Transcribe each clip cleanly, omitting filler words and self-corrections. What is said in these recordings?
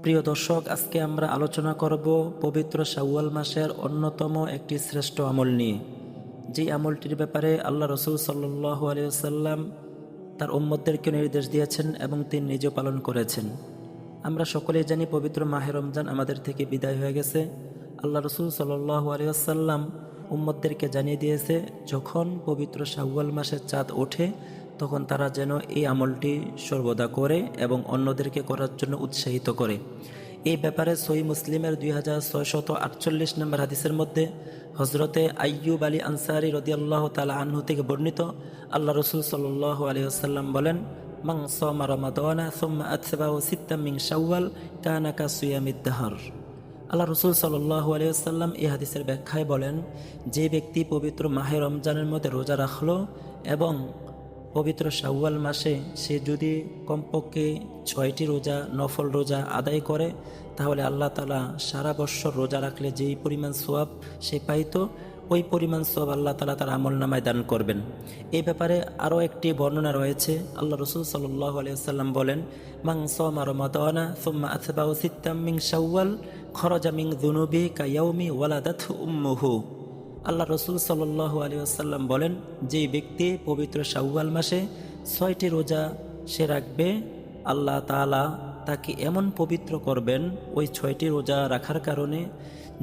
প্রিয় দর্শক, আজকে আমরা আলোচনা করব পবিত্র শাওয়াল মাসের অন্যতম একটি শ্রেষ্ঠ আমল নিয়ে, যে আমলটির ব্যাপারে আল্লাহ রসুল সাল্লাল্লাহু আলাইহি ওয়াসাল্লাম তার উম্মতদেরকে নির্দেশ দিয়েছেন এবং তিনি নিজেও পালন করেছেন। আমরা সকলেই জানি পবিত্র মাহে রমজান আমাদের থেকে বিদায় হয়ে গেছে। আল্লাহ রসুল সাল্লাল্লাহু আলাইহি ওয়াসাল্লাম উম্মতদেরকে জানিয়ে দিয়েছে, যখন পবিত্র শাওয়াল মাসের চাঁদ ওঠে তখন তারা যেন এই আমলটি সর্বদা করে এবং অন্যদেরকে করার জন্য উৎসাহিত করে। এই ব্যাপারে সহিহ মুসলিমের 2648 নম্বর হাদিসের মধ্যে হজরতে আইয়ুব আলী আনসারী রাদিয়াল্লাহু তাআলা আনহু থেকে বর্ণিত, আল্লাহ রসুল সাল্লাল্লাহু আলাইহি ওয়াসাল্লাম বলেন, মান সামা রমাদানা সুম্মা আতবাহু সিত্তাম মিন শাওয়াল কানা কাসিয়ামিদ দাহর। আল্লাহ রসুল সাল্লাল্লাহু আলাইহি ওয়াসাল্লাম এই হাদিসের ব্যাখ্যায় বলেন, যে ব্যক্তি পবিত্র মাহে রমজানের মধ্যে রোজা রাখলো এবং পবিত্র শাওয়াল মাসে সে যদি কমপক্ষে 6টি রোজা, নফল রোজা আদায় করে, তাহলে আল্লাহ তাআলা সারা বৎসর রোজা রাখলে যেই পরিমাণ সওয়াব সে পাইতো, ওই পরিমাণ সওয়াব আল্লাহ তাআলা তার আমলনামায় দান করবেন। এই ব্যাপারে আরও একটি বর্ণনা রয়েছে। আল্লাহ রসুল সাল্লাল্লাহু আলাইহি ওয়াসাল্লাম বলেন, মান সামা রমাদানা সুম্মা আতবাহু সিত্তাম মিন শাওয়াল খরাজা মিন যুনুবি কায়াউমি ওয়ালাদাতহু উম্মুহু। আল্লাহ রসুল সাল্লাল্লাহু আলাইহি ওয়াসাল্লাম বলেন, যেই ব্যক্তি পবিত্র শাওয়াল মাসে 6টি রোজা সে রাখবে, আল্লাহ তাআলা তাকে এমন পবিত্র করবেন ওই 6টি রোজা রাখার কারণে,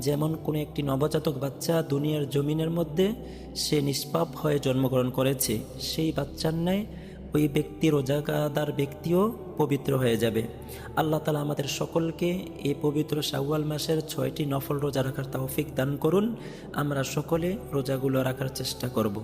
যেমন কোনো একটি নবজাতক বাচ্চা দুনিয়ার জমিনের মধ্যে সে নিষ্পাপ হয়ে জন্মগ্রহণ করেছে, সেই বাচ্চার ন্যায় ওই ব্যক্তি, রোজাদার ব্যক্তিও পবিত্র হয়ে যাবে। আল্লাহ তাআলা আমাদের সকলকে এই পবিত্র শাওয়াল মাসের 6টি নফল রোজা রাখার তৌফিক দান করুন। আমরা সকলে রোজাগুলো রাখার চেষ্টা করব।